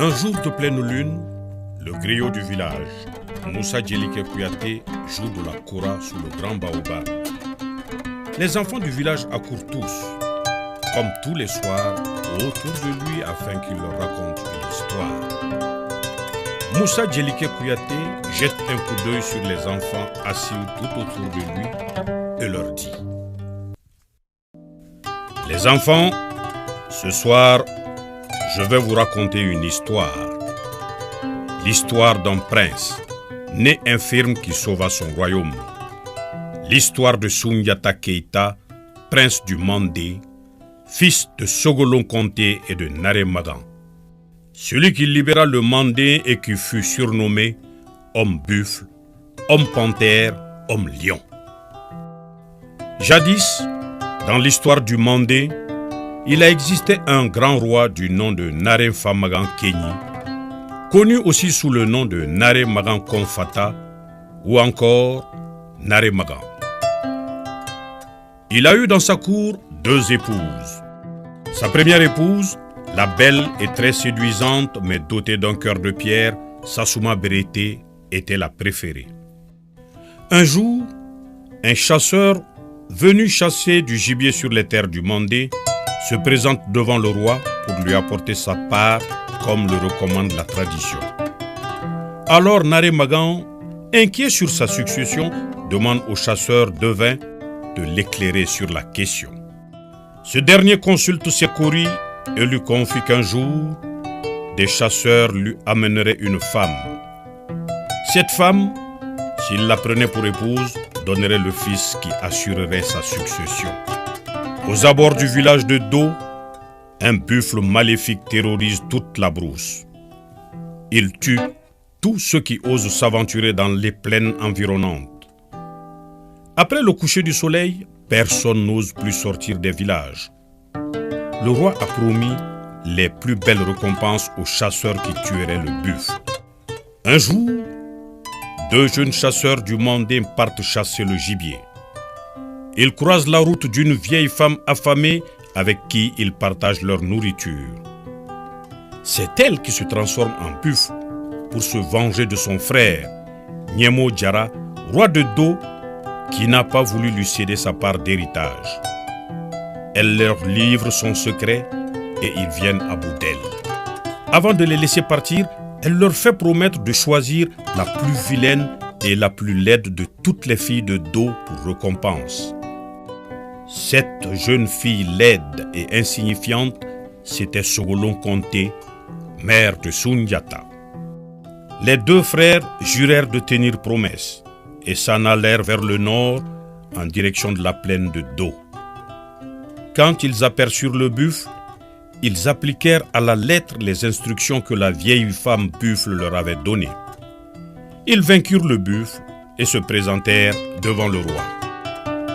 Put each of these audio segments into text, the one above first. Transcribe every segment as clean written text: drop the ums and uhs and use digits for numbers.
Un jour de pleine lune, le griot du village, Moussa Djelike Kouyaté, joue de la kora sous le grand baobab. Les enfants du village accourent tous, comme tous les soirs, autour de lui afin qu'il leur raconte une histoire. Moussa Djelike Kouyaté jette un coup d'œil sur les enfants assis tout autour de lui et leur dit: Les enfants, ce soir, je vais vous raconter une histoire. L'histoire d'un prince, né infirme qui sauva son royaume. L'histoire de Soundiata Keita, prince du Mandé, fils de Sogolon Conté et de Naré Magan. Celui qui libéra le Mandé et qui fut surnommé homme buffle, homme panthère, homme lion. Jadis, dans l'histoire du Mandé, il a existé un grand roi du nom de Naré Famagan Kenyi, connu aussi sous le nom de Naré Magan Konfata ou encore Naré Magan. Il a eu dans sa cour 2 épouses. Sa première épouse, la belle et très séduisante mais dotée d'un cœur de pierre, Sassouma Bérété, était la préférée. Un jour, un chasseur venu chasser du gibier sur les terres du Mandé se présente devant le roi pour lui apporter sa part comme le recommande la tradition. Alors Naré Magan, inquiet sur sa succession, demande au chasseur devin de l'éclairer sur la question. Ce dernier consulte ses courriers et lui confie qu'un jour, des chasseurs lui amèneraient une femme. Cette femme, s'il la prenait pour épouse, donnerait le fils qui assurerait sa succession. Aux abords du village de Do, un buffle maléfique terrorise toute la brousse. Il tue tous ceux qui osent s'aventurer dans les plaines environnantes. Après le coucher du soleil, personne n'ose plus sortir des villages. Le roi a promis les plus belles récompenses aux chasseurs qui tueraient le buffle. Un jour, 2 jeunes chasseurs du Mandé partent chasser le gibier. Ils croisent la route d'une vieille femme affamée avec qui ils partagent leur nourriture. C'est elle qui se transforme en buffle pour se venger de son frère, Niemo Djara, roi de Do, qui n'a pas voulu lui céder sa part d'héritage. Elle leur livre son secret et ils viennent à bout d'elle. Avant de les laisser partir, elle leur fait promettre de choisir la plus vilaine et la plus laide de toutes les filles de Do pour récompense. Cette jeune fille laide et insignifiante, c'était Sogolon Conté, mère de Soundiata. Les 2 frères jurèrent de tenir promesse et s'en allèrent vers le nord en direction de la plaine de Do. Quand ils aperçurent le buffle, ils appliquèrent à la lettre les instructions que la vieille femme buffle leur avait données. Ils vainquirent le buffle et se présentèrent devant le roi.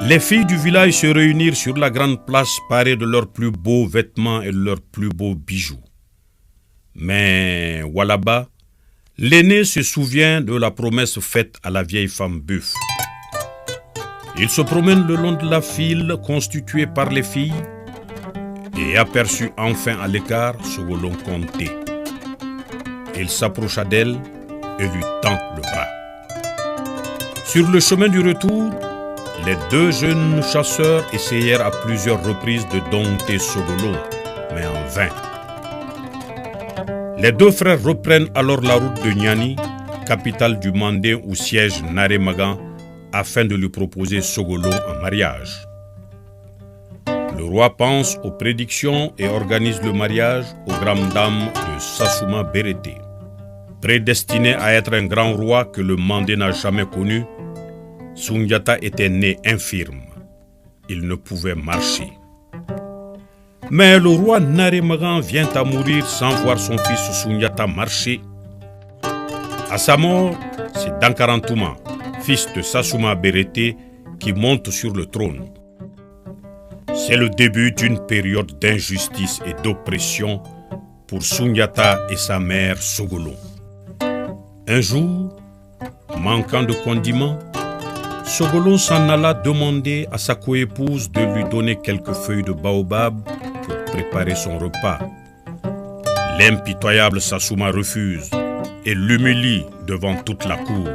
Les filles du village se réunirent sur la grande place parées de leurs plus beaux vêtements et de leurs plus beaux bijoux. Mais Walaba, l'aîné se souvient de la promesse faite à la vieille femme buffle. Il se promène le long de la file constituée par les filles et aperçut enfin à l'écart Sogolon Conté. Il s'approcha d'elle et lui tend le bras. Sur le chemin du retour, les 2 jeunes chasseurs essayèrent à plusieurs reprises de dompter Sogolon, mais en vain. Les 2 frères reprennent alors la route de Niani, capitale du Mandé où siège Naré Magan, afin de lui proposer Sogolon en mariage. Le roi pense aux prédictions et organise le mariage aux grandes dames de Sassouma Bérété. Prédestiné à être un grand roi que le Mandé n'a jamais connu, Soundiata était né infirme. Il ne pouvait marcher. Mais le roi Naré Magan vient à mourir sans voir son fils Soundiata marcher. À sa mort, c'est Dankarantouma, fils de Sassouma Bérété, qui monte sur le trône. C'est le début d'une période d'injustice et d'oppression pour Soundiata et sa mère Sogolon. Un jour, manquant de condiments, Sogolon s'en alla demander à sa coépouse de lui donner quelques feuilles de baobab pour préparer son repas. L'impitoyable Sassouma refuse et l'humilie devant toute la cour.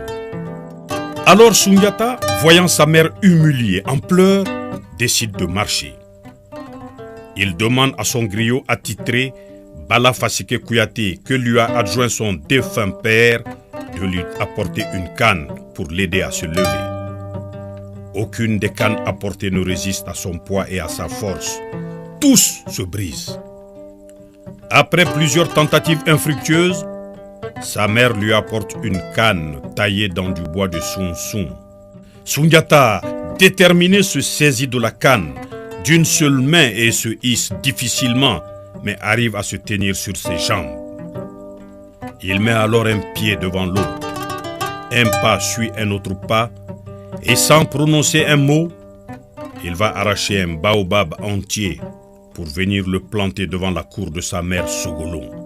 Alors Soundiata, voyant sa mère humiliée en pleurs, décide de marcher. Il demande à son griot attitré, Bala Fasike Kouyaté, que lui a adjoint son défunt père, de lui apporter une canne pour l'aider à se lever. Aucune des cannes apportées ne résiste à son poids et à sa force. Tous se brisent. Après plusieurs tentatives infructueuses, sa mère lui apporte une canne taillée dans du bois de Soun-Soun. Soundiata, déterminé, se saisit de la canne d'une seule main et se hisse difficilement, mais arrive à se tenir sur ses jambes. Il met alors un pied devant l'autre. Un pas suit un autre pas, et sans prononcer un mot, il va arracher un baobab entier pour venir le planter devant la cour de sa mère Sogolon.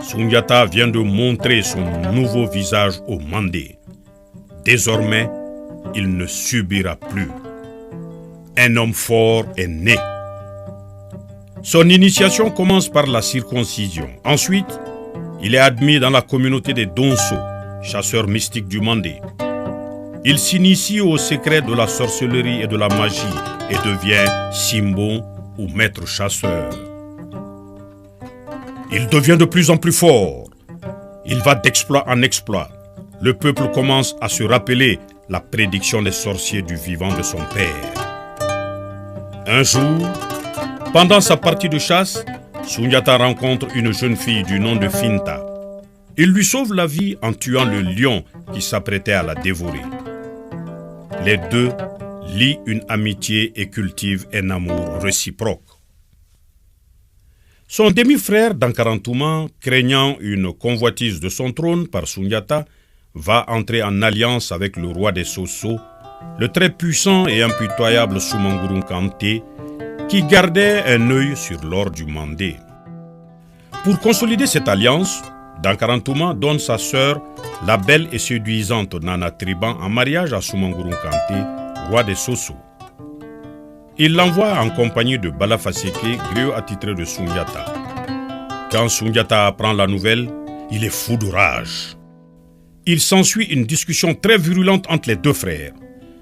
Soundiata vient de montrer son nouveau visage au Mandé. Désormais, il ne subira plus. Un homme fort est né. Son initiation commence par la circoncision. Ensuite, il est admis dans la communauté des Donso, chasseurs mystiques du Mandé. Il s'initie au secret de la sorcellerie et de la magie et devient Simbon ou maître chasseur. Il devient de plus en plus fort. Il va d'exploit en exploit. Le peuple commence à se rappeler la prédiction des sorciers du vivant de son père. Un jour, pendant sa partie de chasse, Soundiata rencontre une jeune fille du nom de Finta. Il lui sauve la vie en tuant le lion qui s'apprêtait à la dévorer. Les deux lient une amitié et cultivent un amour réciproque. Son demi-frère Dankarantouma, craignant une convoitise de son trône par Soundiata, va entrer en alliance avec le roi des Soso, le très puissant et impitoyable Soumangouroun Kanté, qui gardait un œil sur l'or du Mandé. Pour consolider cette alliance, Dankarantouma donne sa sœur, la belle et séduisante Nana Triban, en mariage à Soumangouroun Kanté, roi des Soso. Il l'envoie en compagnie de Bala Faseke, griot attitré de Soundiata. Quand Soundiata apprend la nouvelle, il est fou de rage. Il s'ensuit une discussion très virulente entre les deux frères.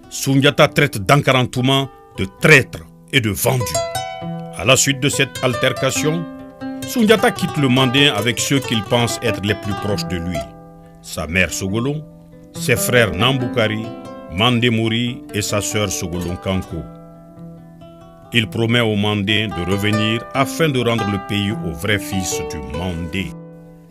Soundiata traite Dankarantouma de traître et de vendu. À la suite de cette altercation, Soundiata quitte le Mandé avec ceux qu'il pense être les plus proches de lui. Sa mère Sogolon, ses frères Namboukari, Mandé Mouri et sa sœur Sogolon Kanko. Il promet au Mandé de revenir afin de rendre le pays aux vrais fils du Mandé.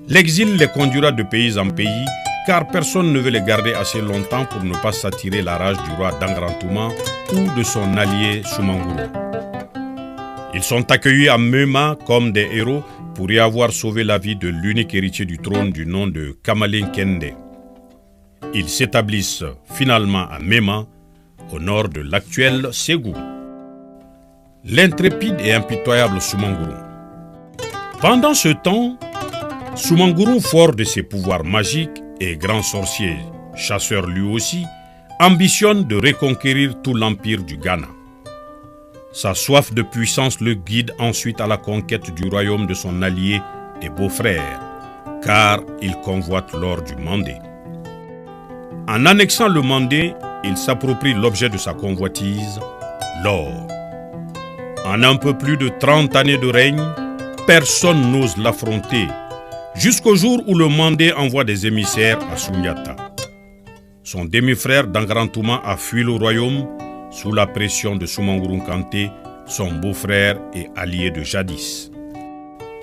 L'exil les conduira de pays en pays, car personne ne veut les garder assez longtemps pour ne pas s'attirer la rage du roi Dankarantouma ou de son allié Soumangouroun. Ils sont accueillis à Mema comme des héros pour y avoir sauvé la vie de l'unique héritier du trône du nom de Kamalin Kende. Ils s'établissent finalement à Mema, au nord de l'actuel Ségou. L'intrépide et impitoyable Soumangouroun. Pendant ce temps, Soumangouroun, fort de ses pouvoirs magiques et grand sorcier, chasseur lui aussi, ambitionne de reconquérir tout l'empire du Ghana. Sa soif de puissance le guide ensuite à la conquête du royaume de son allié et beau-frère, car il convoite l'or du Mandé. En annexant le Mandé, il s'approprie l'objet de sa convoitise, l'or. En un peu plus de 30 années de règne, personne n'ose l'affronter, jusqu'au jour où le Mandé envoie des émissaires à Soundiata. Son demi-frère Dankarantouma a fui le royaume sous la pression de Soumangouroun Kanté, son beau-frère et allié de jadis.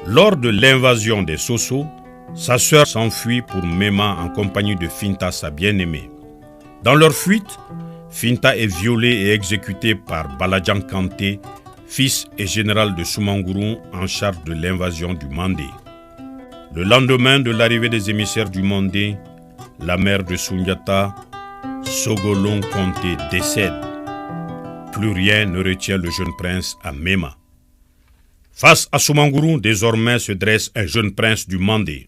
Lors de l'invasion des Soso, sa sœur s'enfuit pour Mema en compagnie de Finta, sa bien-aimée. Dans leur fuite, Finta est violée et exécutée par Baladjan Kanté, fils et général de Soumangouroun en charge de l'invasion du Mandé. Le lendemain de l'arrivée des émissaires du Mandé, la mère de Soundiata, Sogolon Kanté, décède. Plus rien ne retient le jeune prince à Mema. Face à Soumangouroun, désormais se dresse un jeune prince du Mandé.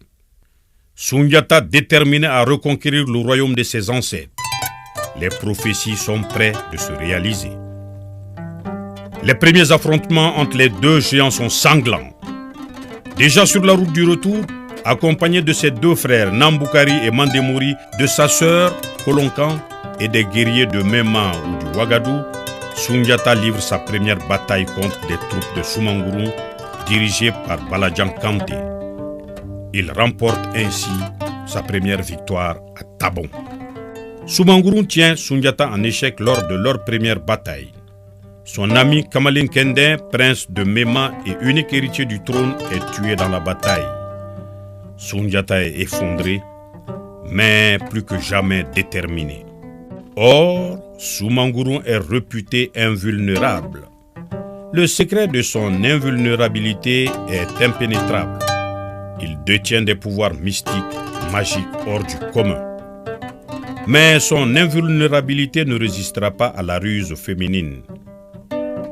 Soundiata déterminé à reconquérir le royaume de ses ancêtres. Les prophéties sont prêtes de se réaliser. Les premiers affrontements entre les deux géants sont sanglants. Déjà sur la route du retour, accompagné de ses deux frères Namboukari et Mandemori, de sa sœur Kolonkan et des guerriers de Mema ou du Ouagadou, Soundiata livre sa première bataille contre des troupes de Soumangourou dirigées par Baladjan Kanté. Il remporte ainsi sa première victoire à Tabon. Soumangourou tient Soundiata en échec lors de leur première bataille. Son ami Kamalin Kendin, prince de Mema et unique héritier du trône, est tué dans la bataille. Soundiata est effondré, mais plus que jamais déterminé. Or, Soumangourou est réputé invulnérable. Le secret de son invulnérabilité est impénétrable. Il détient des pouvoirs mystiques, magiques hors du commun. Mais son invulnérabilité ne résistera pas à la ruse féminine.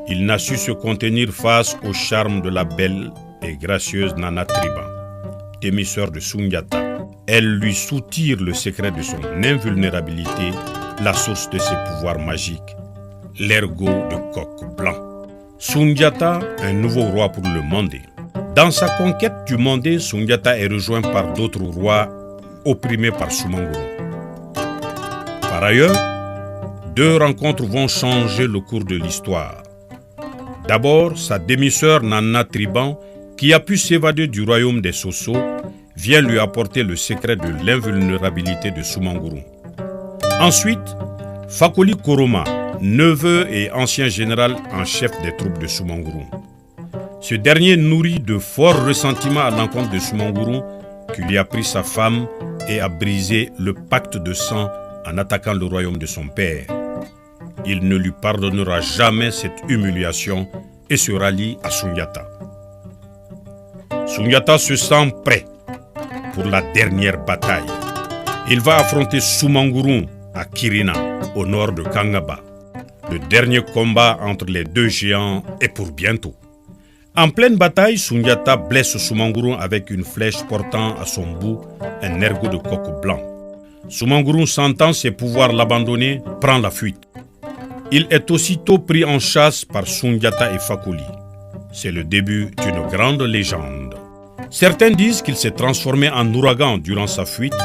Il n'a su se contenir face au charme de la belle et gracieuse Nana Triban, demi-sœur de Soundiata. Elle lui soutire le secret de son invulnérabilité, la source de ses pouvoirs magiques, l'ergot de coq blanc. Soundiata, un nouveau roi pour le Mandé. Dans sa conquête du Mandé, Soundiata est rejoint par d'autres rois opprimés par Soumangourou. Par ailleurs, deux rencontres vont changer le cours de l'histoire. D'abord, sa demi-sœur Nana Triban, qui a pu s'évader du royaume des Sosso, vient lui apporter le secret de l'invulnérabilité de Soumangourou. Ensuite, Fakoli Koroma, neveu et ancien général en chef des troupes de Soumangourou. Ce dernier nourrit de forts ressentiments à l'encontre de Soumangourou, qui lui a pris sa femme et a brisé le pacte de sang en attaquant le royaume de son père. Il ne lui pardonnera jamais cette humiliation et se rallie à Soundiata. Soundiata se sent prêt pour la dernière bataille. Il va affronter Soumangourou à Kirina, au nord de Kangaba. Le dernier combat entre les deux géants est pour bientôt. En pleine bataille, Soundiata blesse Soumangourou avec une flèche portant à son bout un ergot de coq blanc. Soumangourou, sentant ses pouvoirs l'abandonner, prend la fuite. Il est aussitôt pris en chasse par Soundiata et Fakoli. C'est le début d'une grande légende. Certains disent qu'il s'est transformé en ouragan durant sa fuite.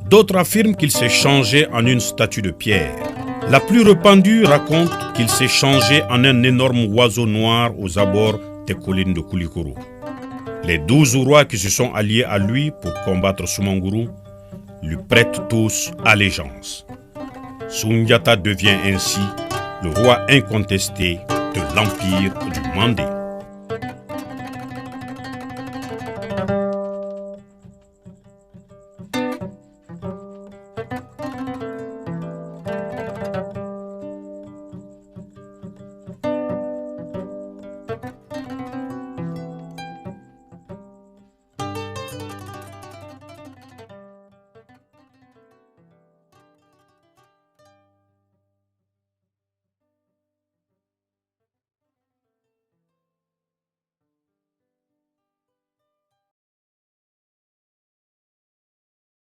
D'autres affirment qu'il s'est changé en une statue de pierre. La plus répandue raconte qu'il s'est changé en un énorme oiseau noir aux abords des collines de Koulikoro. Les 12 rois qui se sont alliés à lui pour combattre Soumangourou lui prêtent tous allégeance. Soundiata devient ainsi le roi incontesté de l'empire du Mandé.